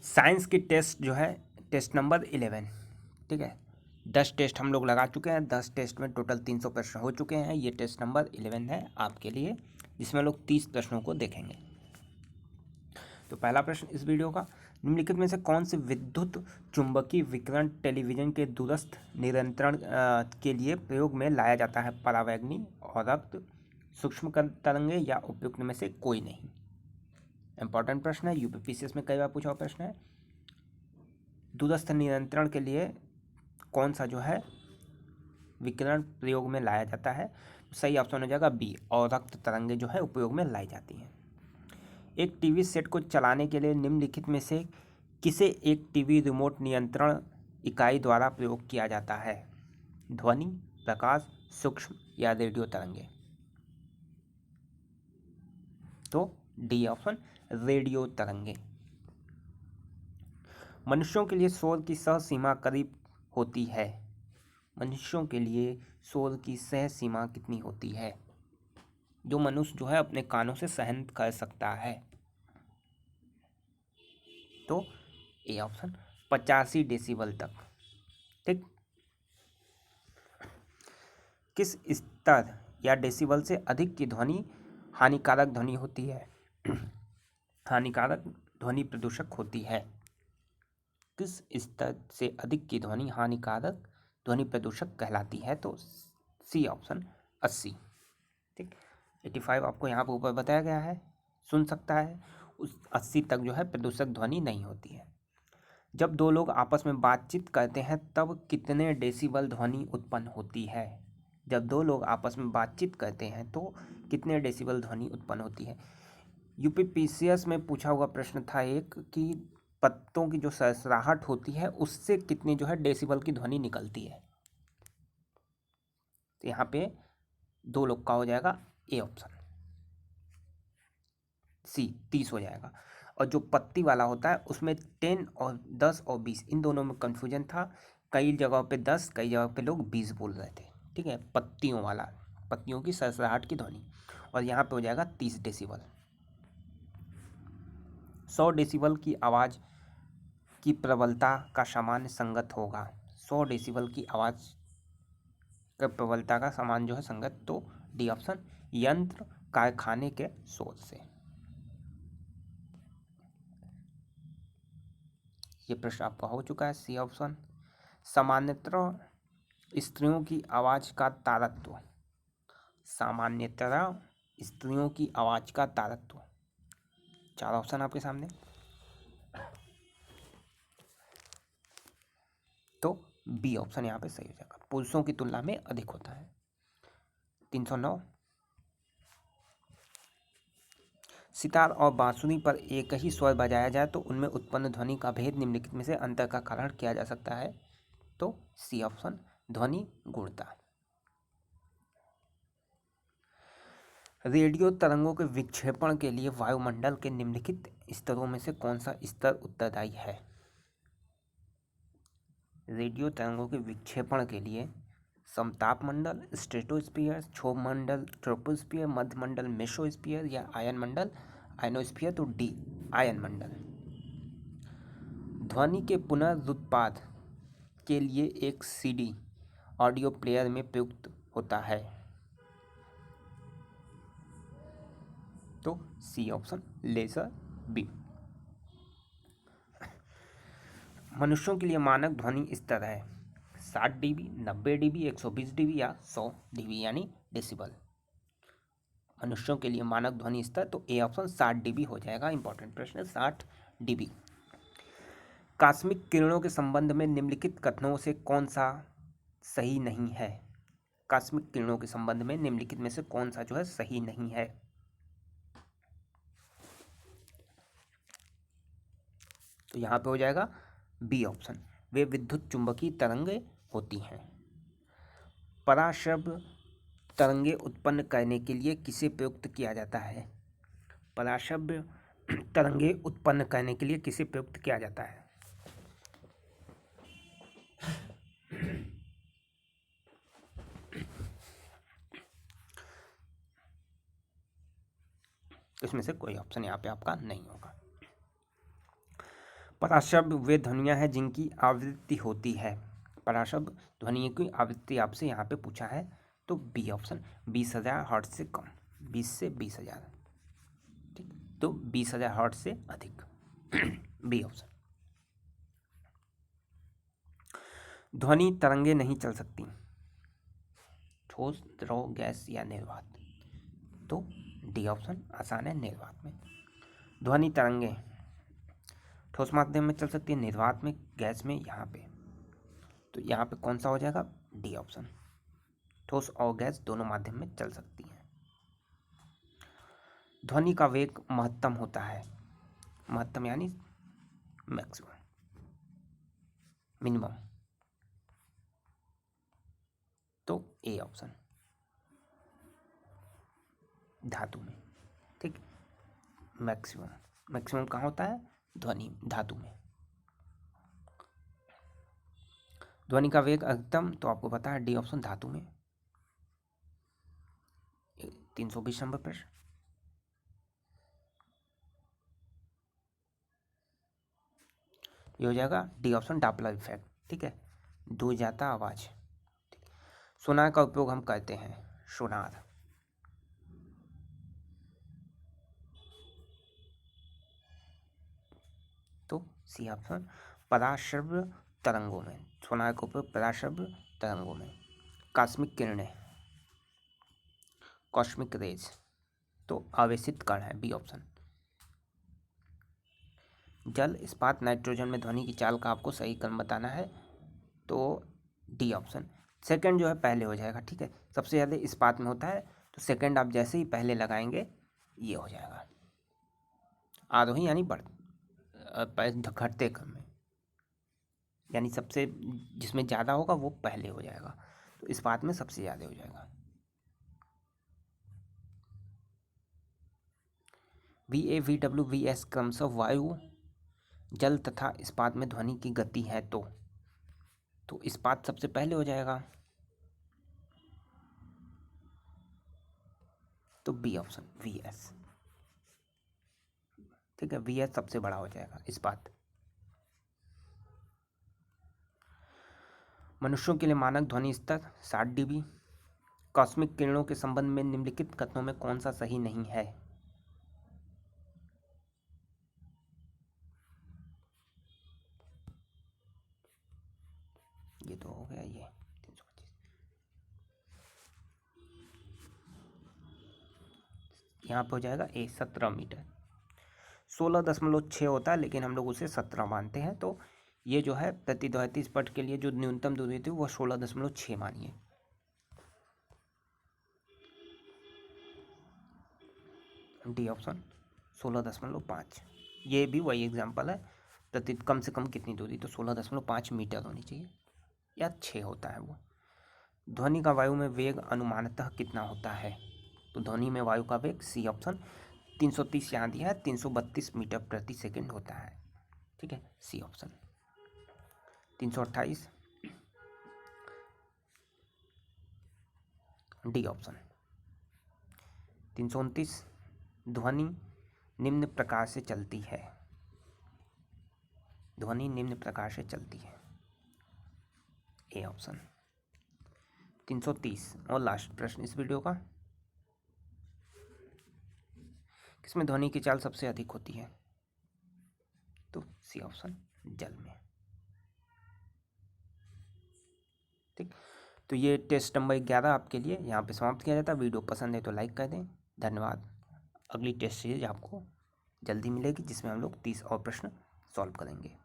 Science की test जो है टेस्ट नंबर 11, ठीक है। 10 टेस्ट हम लोग लगा चुके हैं, 10 टेस्ट में टोटल 300 प्रश्न हो चुके हैं। ये टेस्ट नंबर 11 है आपके लिए, जिसमें लोग 30 प्रश्नों को देखेंगे। तो पहला प्रश्न इस वीडियो का, निम्नलिखित में से कौन से विद्युत चुंबकीय विकिरण टेलीविजन के दूरस्थ नियंत्रण के लिए प्रयोग में लाया जाता है? परावैंगनी और रक्त, सूक्ष्म तरंगे या उपयुक्त में से कोई नहीं? इंपॉर्टेंट प्रश्न है, यूपीपीसीएस में कई बार पूछा हुआ प्रश्न है। दूरस्थ नियंत्रण के लिए कौन सा जो है विकिरण प्रयोग में लाया जाता है? सही ऑप्शन हो जाएगा बी, और रक्त तरंगे जो है उपयोग में लाई जाती हैं। एक टीवी सेट को चलाने के लिए निम्नलिखित में से किसे एक टीवी रिमोट नियंत्रण इकाई द्वारा प्रयोग किया जाता है? ध्वनि, प्रकाश, सूक्ष्म या रेडियो तरंगे? तो डी ऑप्शन, रेडियो तरंगे। मनुष्यों के लिए शोर की सह सीमा करीब होती है? मनुष्यों के लिए शोर की सह सीमा कितनी होती है, जो मनुष्य जो है अपने कानों से सहन कर सकता है? तो ए ऑप्शन, 85 डेसिबल तक, ठीक। किस स्तर या डेसिबल से अधिक की ध्वनि हानिकारक ध्वनि होती है? हानिकारक ध्वनि प्रदूषक होती है। किस स्तर से अधिक की ध्वनि हानिकारक ध्वनि प्रदूषक कहलाती है? तो सी ऑप्शन, 80, ठीक। 85 आपको यहाँ पर ऊपर बताया गया है, सुन सकता है, उस 80 तक जो है प्रदूषक ध्वनि नहीं होती है। जब दो लोग आपस में बातचीत करते हैं तब कितने डेसिबल ध्वनि उत्पन्न होती है? जब दो लोग आपस में बातचीत करते हैं तो कितने डेसिबल ध्वनि उत्पन्न होती है? यूपीपीसीएस में पूछा हुआ प्रश्न था एक, कि पत्तों की जो सरसराहट होती है उससे कितनी जो है डेसिबल की ध्वनि निकलती है? तो यहाँ पे दो लोग का हो जाएगा ए ऑप्शन, सी 30 हो जाएगा। और जो पत्ती वाला होता है उसमें 10 और 10 और 20 इन दोनों में कन्फ्यूजन था। कई जगहों पे 10, कई जगह पे लोग 20 बोल रहे थे, ठीक है। पत्तियों वाला, पत्तियों की सरसराहट की ध्वनि, और यहाँ पे हो जाएगा 30 डेसिबल। 100 डेसिबल की आवाज़ की प्रबलता का सामान्य संगत होगा? 100 डेसिबल की आवाज़ का प्रबलता का समान जो है संगत, तो डी ऑप्शन, यंत्र कारखाने के शोर से। ये प्रश्न आपका हो चुका है, सी ऑप्शन। सामान्यतः स्त्रियों की आवाज़ का तारतम्य, सामान्यतः स्त्रियों की आवाज़ का तारतम्य। 4 ऑप्शन आपके सामने, तो बी ऑप्शन यहाँ पे सही हो जाएगा, पुरुषों की तुलना में अधिक होता है। 309, सितार और बांसुरी पर एक ही स्वर बजाया जाए तो उनमें उत्पन्न ध्वनि का भेद निम्नलिखित में से अंतर का कारण किया जा सकता है? तो सी ऑप्शन, ध्वनि गुणता। रेडियो तरंगों के विक्षेपण के लिए वायुमंडल के निम्नलिखित स्तरों में से कौन सा स्तर उत्तरदायी है? रेडियो तरंगों के विक्षेपण के लिए समताप मंडल, स्ट्रेटोस्फीयर, क्षोभ मंडल, ट्रोपोस्फीयर, मध्य मंडल, मेसोस्फीयर या आयन मंडल, आयनोस्फीयर? तो डी, आयन मंडल। ध्वनि के पुनरुत्पाद के लिए एक सीडी ऑडियो प्लेयर में प्रयुक्त होता है? तो सी ऑप्शन, लेजर बीम। मनुष्यों के लिए मानक ध्वनि स्तर है 60 डीबी, 90 डीबी, 120 डीबी या 100 डीबी यानी डेसिबल। मनुष्यों के लिए मानक ध्वनि स्तर, तो ए ऑप्शन 60 डीबी हो जाएगा। इंपॉर्टेंट प्रश्न है, 60 डीबी। कॉस्मिक किरणों के संबंध में निम्नलिखित कथनों से कौन सा सही नहीं है? कॉस्मिक किरणों के संबंध में निम्नलिखित में से कौन सा जो है सही नहीं है? तो यहाँ पे हो जाएगा बी ऑप्शन, वे विद्युत चुंबकीय तरंगे होती हैं। पराश्रव्य तरंगे उत्पन्न करने के लिए किसे प्रयुक्त किया जाता है? पराश्रव्य तरंगे उत्पन्न करने के लिए किसे प्रयुक्त किया जाता है? इसमें से कोई ऑप्शन यहाँ पे आपका नहीं होगा। पराशब्द वे ध्वनियाँ हैं जिनकी आवृत्ति होती है। पराशब्द ध्वनि की आवृत्ति आपसे यहाँ पे पूछा है, तो बी ऑप्शन 20,000 हर्ट्ज से कम, 20 से 20,000, ठीक, तो 20,000 हर्ट्ज से अधिक बी ऑप्शन। ध्वनि तरंगे नहीं चल सकती, ठोस, द्रव, गैस या निर्वात, तो डी ऑप्शन आसान है, निर्वात में। ध्वनि तरंगे ठोस माध्यम में चल सकती है, निर्वात में, गैस में, यहाँ पे, तो यहाँ पे कौन सा हो जाएगा, डी ऑप्शन। ठोस और गैस दोनों माध्यम में चल सकती है। ध्वनि का वेग महत्तम होता है, महत्तम यानी मैक्सिमम, मिनिमम, तो ए ऑप्शन, धातु में, ठीक। मैक्सिमम, मैक्सिमम कहाँ होता है, ध्वनि धातु में। ध्वनि का वेग अधिकतम, तो आपको पता है डी ऑप्शन, धातु में। 320 नंबर प्रश्न। ये हो जाएगा डी ऑप्शन, डॉपलर इफेक्ट, ठीक है, दूर जाता आवाज। सोनार का उपयोग हम करते हैं, सोनार, तो सी ऑप्शन, पराश्रव्य तरंगों में, सोनार का उपयोग पराश्रव्य तरंगों में। कॉस्मिक किरणें, कॉस्मिक रेज, तो आवेशित कण है, बी ऑप्शन। जल, इस्पात, नाइट्रोजन में ध्वनि की चाल का आपको सही क्रम बताना है, तो डी ऑप्शन। सेकंड जो है पहले हो जाएगा, ठीक है, सबसे ज़्यादा इस्पात में होता है, तो सेकंड आप जैसे ही पहले लगाएंगे ये हो जाएगा। आरोही यानी घटते क्रम में, यानी सबसे जिसमें ज़्यादा होगा वो पहले हो जाएगा, तो इस्पात में सबसे ज़्यादा हो जाएगा। VA, VW, VS क्रमशः वायु, जल तथा इस्पात में ध्वनि की गति है, तो इस्पात सबसे पहले हो जाएगा, तो बी ऑप्शन, VS, ठीक है, VS सबसे बड़ा हो जाएगा इस्पात। मनुष्यों के लिए मानक ध्वनि स्तर 60 dB। कॉस्मिक किरणों के संबंध में निम्नलिखित कथनों में कौन सा सही नहीं है। ये तो हो गया, ये 325, यहाँ पे हो जाएगा ए 17 मीटर। 16.6 होता है, लेकिन हम लोग उसे 17 मानते हैं, तो ये जो है प्रतिध्वनि स्पट के लिए जो न्यूनतम दूरी थी वो 16.6 मानिए। डी ऑप्शन 16.5, ये भी वही एग्जाम्पल है, प्रति कम से कम कितनी दूरी, तो 16.5 मीटर होनी चाहिए, या 6 होता है वो। ध्वनि का वायु में वेग अनुमानतः कितना होता है, तो ध्वनि में वायु का वेग, सी ऑप्शन, 330 यहाँ दिया है, 332 मीटर प्रति सेकंड होता है, ठीक है, सी ऑप्शन। 328, D option. 329, ध्वनि निम्न प्रकार से चलती है, ध्वनि निम्न प्रकार से चलती है, ए ऑप्शन। 330 और लास्ट प्रश्न इस वीडियो का, किसमें ध्वनि की चाल सबसे अधिक होती है, तो सी ऑप्शन, जल में, ठीक। तो ये टेस्ट नंबर 11 आपके लिए यहाँ पे समाप्त किया जाता है। वीडियो पसंद है तो लाइक कर दें, धन्यवाद। अगली टेस्ट सीरीज आपको जल्दी मिलेगी, जिसमें हम लोग 30 और प्रश्न सॉल्व करेंगे।